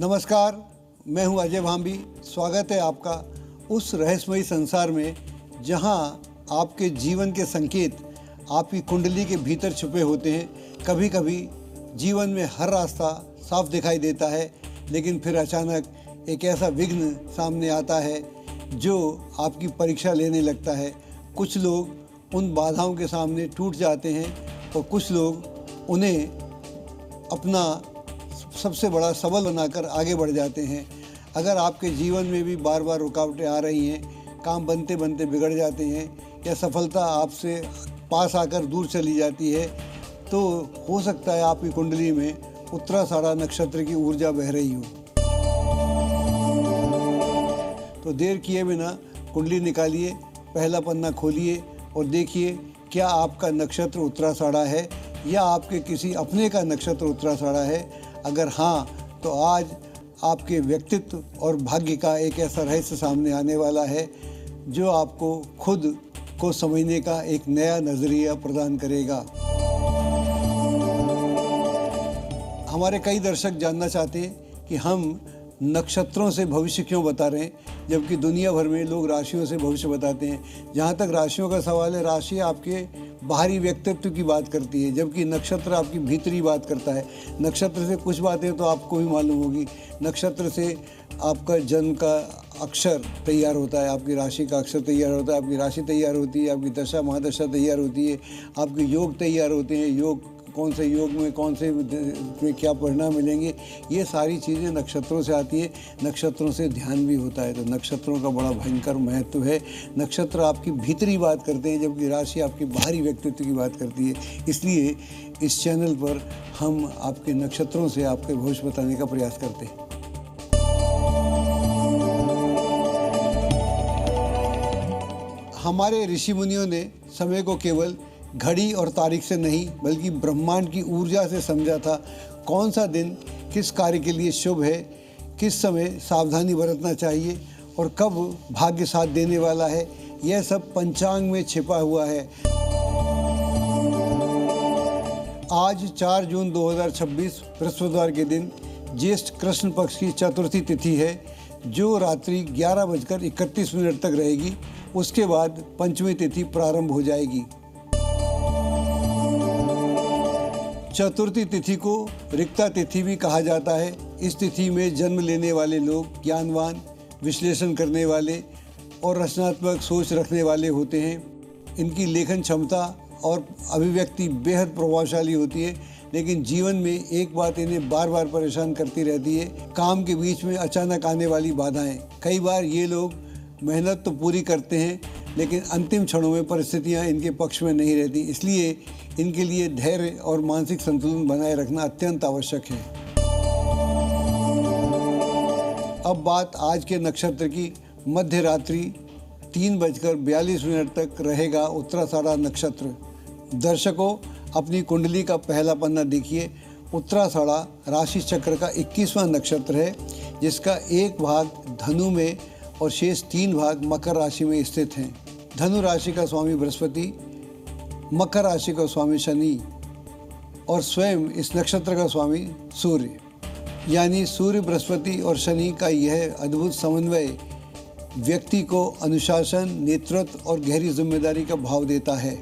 नमस्कार, मैं हूं अजय भांबी। स्वागत है आपका उस रहस्यमयी संसार में जहां आपके जीवन के संकेत आपकी कुंडली के भीतर छुपे होते हैं। कभी कभी जीवन में हर रास्ता साफ दिखाई देता है, लेकिन फिर अचानक एक ऐसा विघ्न सामने आता है जो आपकी परीक्षा लेने लगता है। कुछ लोग उन बाधाओं के सामने टूट जाते हैं और कुछ लोग उन्हें अपना सबसे बड़ा सबल बनाकर आगे बढ़ जाते हैं। अगर आपके जीवन में भी बार बार रुकावटें आ रही हैं, काम बनते बनते बिगड़ जाते हैं या सफलता आपसे पास आकर दूर चली जाती है, तो हो सकता है आपकी कुंडली में उत्तराषाढ़ा नक्षत्र की ऊर्जा बह रही हो। तो देर किए बिना कुंडली निकालिए, पहला पन्ना खोलिए और देखिए क्या आपका नक्षत्र उत्तराषाढ़ा है या आपके किसी अपने का नक्षत्र उत्तराषाढ़ा है। अगर हाँ, तो आज आपके व्यक्तित्व और भाग्य का एक ऐसा रहस्य सामने आने वाला है जो आपको खुद को समझने का एक नया नज़रिया प्रदान करेगा। हमारे कई दर्शक जानना चाहते हैं कि हम नक्षत्रों से भविष्य क्यों बता रहे हैं, जबकि दुनिया भर में लोग राशियों से भविष्य बताते हैं। जहाँ तक राशियों का सवाल है, राशि आपके बाहरी व्यक्तित्व की बात करती है, जबकि नक्षत्र आपकी भीतरी बात करता है। नक्षत्र से कुछ बातें तो आपको भी मालूम होगी। नक्षत्र से आपका जन्म का अक्षर तैयार होता है, आपकी राशि का अक्षर तैयार होता है, आपकी राशि तैयार होती है, आपकी दशा महादशा तैयार होती है, आपके योग तैयार होते हैं, योग कौन से योग में कौन से में क्या परिणाम मिलेंगे, ये सारी चीज़ें नक्षत्रों से आती है। नक्षत्रों से ध्यान भी होता है, तो नक्षत्रों का बड़ा भयंकर महत्व है। नक्षत्र आपकी भीतरी बात करते हैं, जबकि राशि आपके बाहरी व्यक्तित्व की बात करती है। इसलिए इस चैनल पर हम आपके नक्षत्रों से आपके भविष्य बताने का प्रयास करते हैं। हमारे ऋषि मुनियों ने समय को केवल घड़ी और तारीख से नहीं बल्कि ब्रह्मांड की ऊर्जा से समझा था। कौन सा दिन किस कार्य के लिए शुभ है, किस समय सावधानी बरतना चाहिए और कब भाग्य साथ देने वाला है, यह सब पंचांग में छिपा हुआ है। आज 4 जून 2026 बृहस्पतिवार के दिन ज्येष्ठ कृष्ण पक्ष की चतुर्थी तिथि है, जो रात्रि 11:31 तक रहेगी। उसके बाद पंचमी तिथि प्रारंभ हो जाएगी। चतुर्थी तिथि को रिक्ता तिथि भी कहा जाता है। इस तिथि में जन्म लेने वाले लोग ज्ञानवान, विश्लेषण करने वाले और रचनात्मक सोच रखने वाले होते हैं। इनकी लेखन क्षमता और अभिव्यक्ति बेहद प्रभावशाली होती है, लेकिन जीवन में एक बात इन्हें बार बार परेशान करती रहती है, काम के बीच में अचानक आने वाली बाधाएं। कई बार ये लोग मेहनत तो पूरी करते हैं, लेकिन अंतिम क्षणों में परिस्थितियां इनके पक्ष में नहीं रहती। इसलिए इनके लिए धैर्य और मानसिक संतुलन बनाए रखना अत्यंत आवश्यक है। अब बात आज के नक्षत्र की। मध्य रात्रि 3:42 तक रहेगा उत्तराषाढ़ा नक्षत्र। दर्शकों, अपनी कुंडली का पहला पन्ना देखिए। उत्तराषाढ़ा राशि चक्र का 21वां नक्षत्र है, जिसका एक भाग धनु में और शेष 3 भाग मकर राशि में स्थित हैं। धनु राशि का स्वामी बृहस्पति, मकर राशि का स्वामी शनि और स्वयं इस नक्षत्र का स्वामी सूर्य। यानी सूर्य, बृहस्पति और शनि का यह अद्भुत समन्वय व्यक्ति को अनुशासन, नेतृत्व और गहरी जिम्मेदारी का भाव देता है।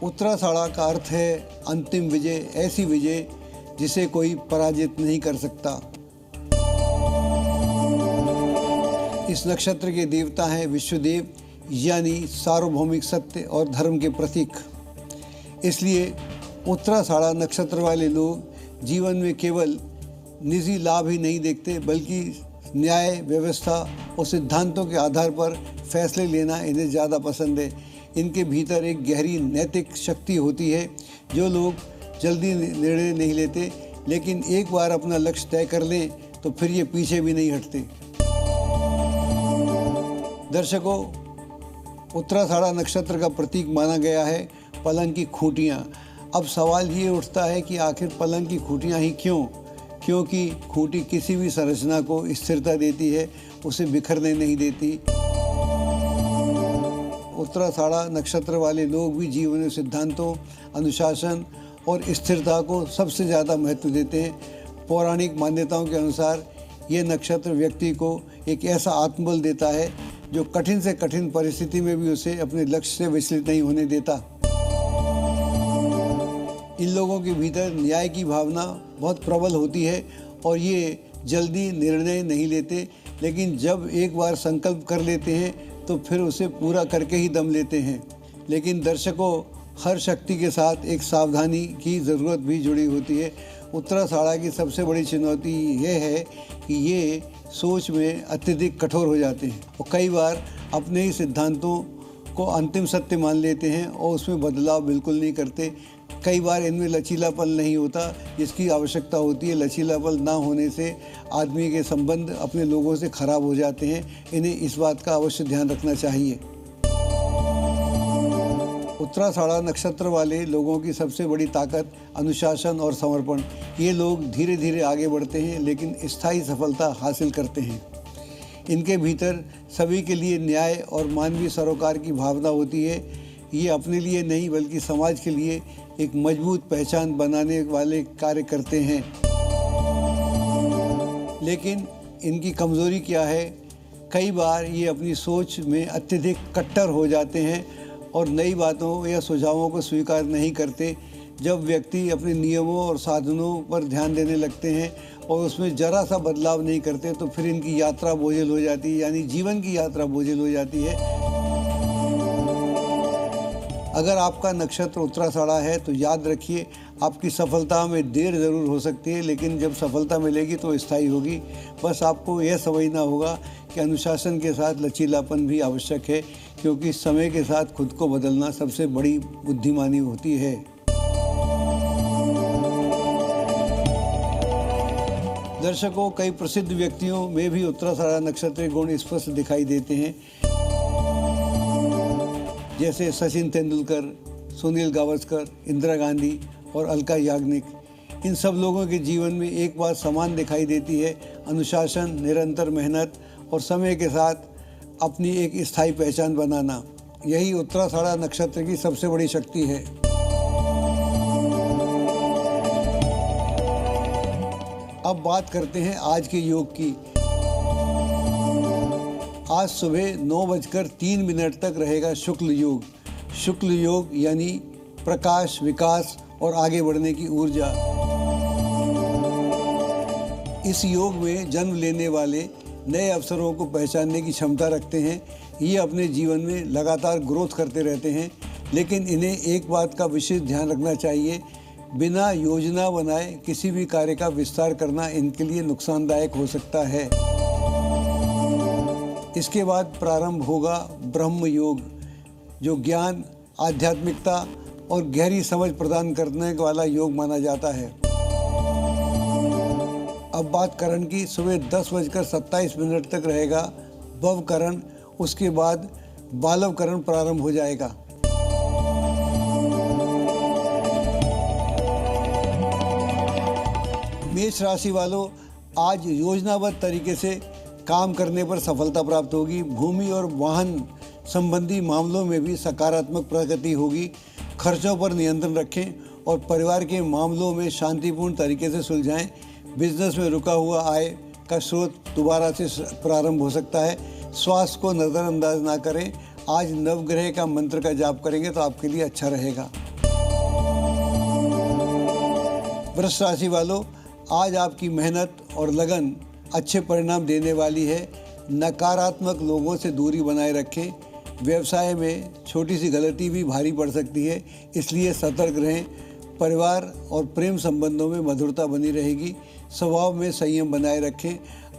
उत्तराषाढ़ा का अर्थ है अंतिम विजय, ऐसी विजय जिसे कोई पराजित नहीं कर सकता। इस नक्षत्र के देवता हैं विश्वदेव, यानी सार्वभौमिक सत्य और धर्म के प्रतीक। इसलिए उत्तराषाढ़ा नक्षत्र वाले लोग जीवन में केवल निजी लाभ ही नहीं देखते, बल्कि न्याय, व्यवस्था और सिद्धांतों के आधार पर फैसले लेना इन्हें ज़्यादा पसंद है। इनके भीतर एक गहरी नैतिक शक्ति होती है। जो लोग जल्दी निर्णय नहीं लेते, लेकिन एक बार अपना लक्ष्य तय कर लें तो फिर ये पीछे भी नहीं हटते। दर्शकों, उत्तराषाढ़ा नक्षत्र का प्रतीक माना गया है पलंग की खूंटियाँ। अब सवाल ये उठता है कि आखिर पलंग की खूंटियाँ ही क्यों? क्योंकि खूंटी किसी भी संरचना को स्थिरता देती है, उसे बिखरने नहीं देती। उत्तराषाढ़ा नक्षत्र वाले लोग भी जीवन में सिद्धांतों, अनुशासन और स्थिरता को सबसे ज़्यादा महत्व देते हैं। पौराणिक मान्यताओं के अनुसार ये नक्षत्र व्यक्ति को एक ऐसा आत्मबल देता है जो कठिन से कठिन परिस्थिति में भी उसे अपने लक्ष्य से विचलित नहीं होने देता। इन लोगों के भीतर न्याय की भावना बहुत प्रबल होती है और ये जल्दी निर्णय नहीं लेते, लेकिन जब एक बार संकल्प कर लेते हैं तो फिर उसे पूरा करके ही दम लेते हैं। लेकिन दर्शकों, हर शक्ति के साथ एक सावधानी की ज़रूरत भी जुड़ी होती है। उत्तराषाढ़ा की सबसे बड़ी चुनौती यह है कि ये सोच में अत्यधिक कठोर हो जाते हैं और कई बार अपने ही सिद्धांतों को अंतिम सत्य मान लेते हैं और उसमें बदलाव बिल्कुल नहीं करते। कई बार इनमें लचीलापन नहीं होता जिसकी आवश्यकता होती है। लचीलापन ना होने से आदमी के संबंध अपने लोगों से खराब हो जाते हैं। इन्हें इस बात का अवश्य ध्यान रखना चाहिए। उत्तराषाढ़ा नक्षत्र वाले लोगों की सबसे बड़ी ताकत अनुशासन और समर्पण। ये लोग धीरे धीरे आगे बढ़ते हैं लेकिन स्थायी सफलता हासिल करते हैं। इनके भीतर सभी के लिए न्याय और मानवीय सरोकार की भावना होती है। ये अपने लिए नहीं बल्कि समाज के लिए एक मजबूत पहचान बनाने वाले कार्य करते हैं। लेकिन इनकी कमज़ोरी क्या है? कई बार ये अपनी सोच में अत्यधिक कट्टर हो जाते हैं और नई बातों या सुझावों को स्वीकार नहीं करते। जब व्यक्ति अपने नियमों और साधनों पर ध्यान देने लगते हैं और उसमें ज़रा सा बदलाव नहीं करते तो फिर इनकी यात्रा बोझिल हो जाती है, यानी जीवन की यात्रा बोझिल हो जाती है। अगर आपका नक्षत्र उत्तराषाढ़ा है तो याद रखिए, आपकी सफलता में देर ज़रूर हो सकती है लेकिन जब सफलता मिलेगी तो स्थायी होगी। बस आपको यह समझना होगा कि अनुशासन के साथ लचीलापन भी आवश्यक है, क्योंकि समय के साथ खुद को बदलना सबसे बड़ी बुद्धिमानी होती है। दर्शकों, कई प्रसिद्ध व्यक्तियों में भी उत्तराषाढ़ा नक्षत्र के गुण स्पष्ट दिखाई देते हैं, जैसे सचिन तेंदुलकर, सुनील गावस्कर, इंदिरा गांधी और अलका याग्निक। इन सब लोगों के जीवन में एक बात समान दिखाई देती है: अनुशासन, निरंतर मेहनत और समय के साथ अपनी एक स्थायी पहचान बनाना। यही उत्तराषाढ़ा नक्षत्र की सबसे बड़ी शक्ति है। अब बात करते हैं आज के योग की। आज सुबह 9:03 तक रहेगा शुक्ल योग। शुक्ल योग यानी प्रकाश, विकास और आगे बढ़ने की ऊर्जा। इस योग में जन्म लेने वाले नए अवसरों को पहचानने की क्षमता रखते हैं। ये अपने जीवन में लगातार ग्रोथ करते रहते हैं, लेकिन इन्हें एक बात का विशेष ध्यान रखना चाहिए: बिना योजना बनाए किसी भी कार्य का विस्तार करना इनके लिए नुकसानदायक हो सकता है। इसके बाद प्रारंभ होगा ब्रह्म योग, जो ज्ञान, आध्यात्मिकता और गहरी समझ प्रदान करने वाला योग माना जाता है। अब बात करण की। सुबह 10:27 तक रहेगा भवकरण, उसके बाद बालवकरण प्रारंभ हो जाएगा। मेष राशि वालों, आज योजनाबद्ध तरीके से काम करने पर सफलता प्राप्त होगी। भूमि और वाहन संबंधी मामलों में भी सकारात्मक प्रगति होगी। खर्चों पर नियंत्रण रखें और परिवार के मामलों में शांतिपूर्ण तरीके से सुलझाएं। बिजनेस में रुका हुआ आय का स्रोत दोबारा से प्रारंभ हो सकता है। स्वास्थ्य को नज़रअंदाज ना करें। आज नवग्रह का मंत्र का जाप करेंगे तो आपके लिए अच्छा रहेगा। वृष राशि वालों, आज आपकी मेहनत और लगन अच्छे परिणाम देने वाली है। नकारात्मक लोगों से दूरी बनाए रखें। व्यवसाय में छोटी सी गलती भी भारी पड़ सकती है, इसलिए सतर्क रहें। परिवार और प्रेम संबंधों में मधुरता बनी रहेगी। स्वभाव में संयम बनाए रखें।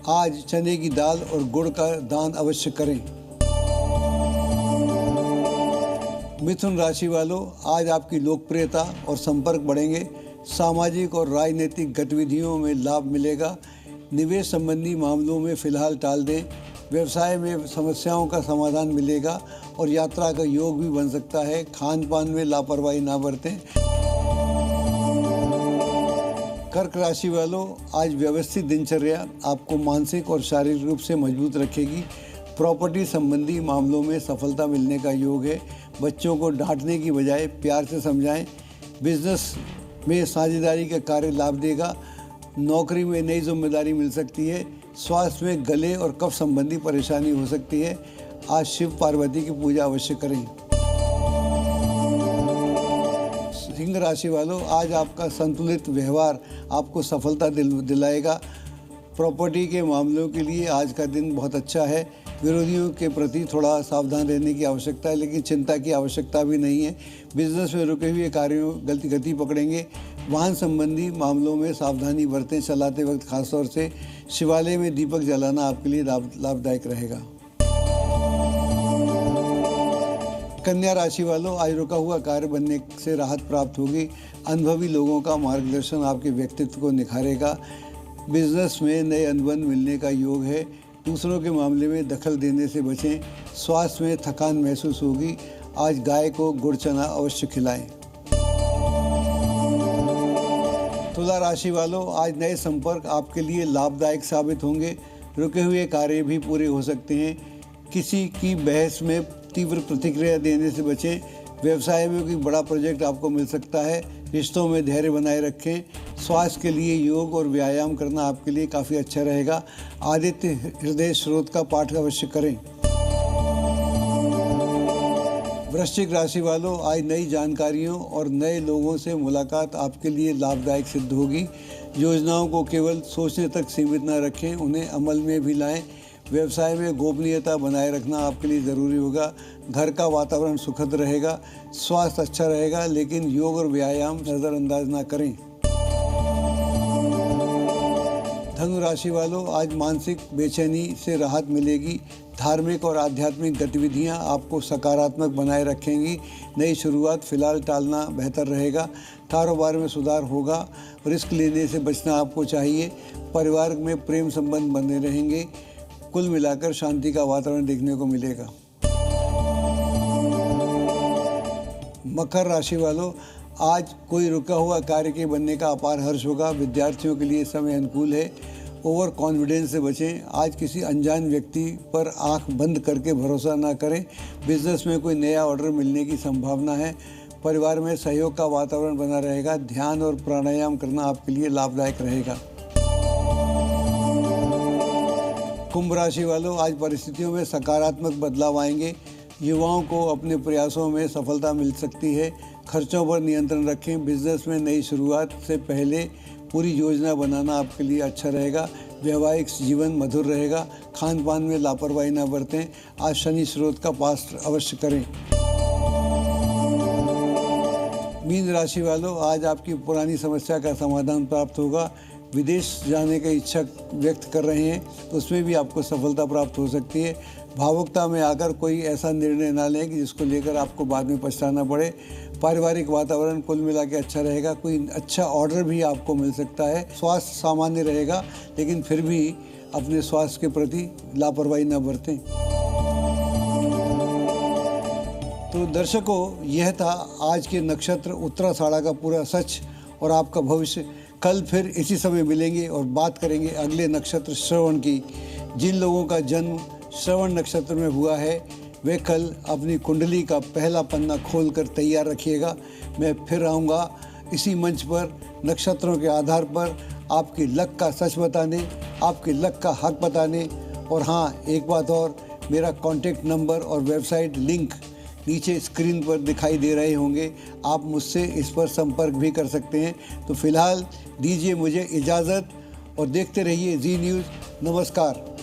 आज चने की दाल और गुड़ का दान अवश्य करें। मिथुन राशि वालों, आज आपकी लोकप्रियता और संपर्क बढ़ेंगे। सामाजिक और राजनीतिक गतिविधियों में लाभ मिलेगा। निवेश संबंधी मामलों में फिलहाल टाल दें। व्यवसाय में समस्याओं का समाधान मिलेगा और यात्रा का योग भी बन सकता है। खान पान में लापरवाही ना बरतें। कर्क राशि वालों, आज व्यवस्थित दिनचर्या आपको मानसिक और शारीरिक रूप से मजबूत रखेगी। प्रॉपर्टी संबंधी मामलों में सफलता मिलने का योग है। बच्चों को डांटने की बजाय प्यार से समझाएं। बिजनेस में साझेदारी का कार्य लाभ देगा। नौकरी में नई जिम्मेदारी मिल सकती है। स्वास्थ्य में गले और कफ संबंधी परेशानी हो सकती है। आज शिव पार्वती की पूजा अवश्य करें। सिंह राशि वालों, आज आपका संतुलित व्यवहार आपको सफलता दिलाएगा। प्रॉपर्टी के मामलों के लिए आज का दिन बहुत अच्छा है। विरोधियों के प्रति थोड़ा सावधान रहने की आवश्यकता है, लेकिन चिंता की आवश्यकता भी नहीं है। बिजनेस में रुके हुए कार्यों गति पकड़ेंगे। वाहन संबंधी मामलों में सावधानी बरतें। चलाते वक्त खासतौर से शिवालय में दीपक जलाना आपके लिए लाभदायक रहेगा। कन्या राशि वालों, आज रुका हुआ कार्य बनने से राहत प्राप्त होगी। अनुभवी लोगों का मार्गदर्शन आपके व्यक्तित्व को निखारेगा। बिजनेस में नए अनुबंध मिलने का योग है। दूसरों के मामले में दखल देने से बचें। स्वास्थ्य में थकान महसूस होगी। आज गाय को गुड़ चना अवश्य खिलाएं। तुला राशि वालों, आज नए संपर्क आपके लिए लाभदायक साबित होंगे। रुके हुए कार्य भी पूरे हो सकते हैं। किसी की बहस में तीव्र प्रतिक्रिया देने से बचें। व्यवसाय में कोई बड़ा प्रोजेक्ट आपको मिल सकता है। रिश्तों में धैर्य बनाए रखें। स्वास्थ्य के लिए योग और व्यायाम करना आपके लिए काफ़ी अच्छा रहेगा। आदित्य हृदय स्रोत का पाठ अवश्य करें। वृश्चिक राशि वालों, आज नई जानकारियों और नए लोगों से मुलाकात आपके लिए लाभदायक सिद्ध होगी। योजनाओं को केवल सोचने तक सीमित न रखें, उन्हें अमल में भी लाएं। व्यवसाय में गोपनीयता बनाए रखना आपके लिए ज़रूरी होगा। घर का वातावरण सुखद रहेगा। स्वास्थ्य अच्छा रहेगा, लेकिन योग और व्यायाम नज़रअंदाज ना करें। धनु राशि वालों, आज मानसिक बेचैनी से राहत मिलेगी। धार्मिक और आध्यात्मिक गतिविधियां आपको सकारात्मक बनाए रखेंगी। नई शुरुआत फिलहाल टालना बेहतर रहेगा। कारोबार में सुधार होगा। रिस्क लेने से बचना आपको चाहिए। परिवार में प्रेम संबंध बने रहेंगे। कुल मिलाकर शांति का वातावरण देखने को मिलेगा। मकर राशि वालों, आज कोई रुका हुआ कार्य के बनने का अपार हर्ष होगा। विद्यार्थियों के लिए समय अनुकूल है। ओवर कॉन्फिडेंस से बचें। आज किसी अनजान व्यक्ति पर आंख बंद करके भरोसा ना करें। बिजनेस में कोई नया ऑर्डर मिलने की संभावना है। परिवार में सहयोग का वातावरण बना रहेगा। ध्यान और प्राणायाम करना आपके लिए लाभदायक रहेगा। कुंभ राशि वालों, आज परिस्थितियों में सकारात्मक बदलाव आएंगे। युवाओं को अपने प्रयासों में सफलता मिल सकती है। खर्चों पर नियंत्रण रखें। बिजनेस में नई शुरुआत से पहले पूरी योजना बनाना आपके लिए अच्छा रहेगा। वैवाहिक जीवन मधुर रहेगा। खान पान में लापरवाही न बरतें। आज शनि स्रोत का पाठ अवश्य करें। मीन राशि वालों, आज आपकी पुरानी समस्या का समाधान प्राप्त होगा। विदेश जाने की इच्छा व्यक्त कर रहे हैं तो उसमें भी आपको सफलता प्राप्त हो सकती है। भावुकता में आकर कोई ऐसा निर्णय ना लें कि जिसको लेकर आपको बाद में पछताना पड़े। पारिवारिक वातावरण कुल मिला के अच्छा रहेगा। कोई अच्छा ऑर्डर भी आपको मिल सकता है। स्वास्थ्य सामान्य रहेगा, लेकिन फिर भी अपने स्वास्थ्य के प्रति लापरवाही न बरतें। तो दर्शकों, यह था आज के नक्षत्र उत्तराषाढ़ा का पूरा सच और आपका भविष्य। कल फिर इसी समय मिलेंगे और बात करेंगे अगले नक्षत्र श्रवण की। जिन लोगों का जन्म श्रवण नक्षत्र में हुआ है वे कल अपनी कुंडली का पहला पन्ना खोलकर तैयार रखिएगा। मैं फिर आऊँगा इसी मंच पर नक्षत्रों के आधार पर आपकी लक का सच बताने, आपके लक का हक बताने। और हाँ, एक बात और, मेरा कॉन्टैक्ट नंबर और वेबसाइट लिंक नीचे स्क्रीन पर दिखाई दे रहे होंगे। आप मुझसे इस पर संपर्क भी कर सकते हैं। तो फिलहाल दीजिए मुझे इजाज़त और देखते रहिए जी न्यूज़। नमस्कार।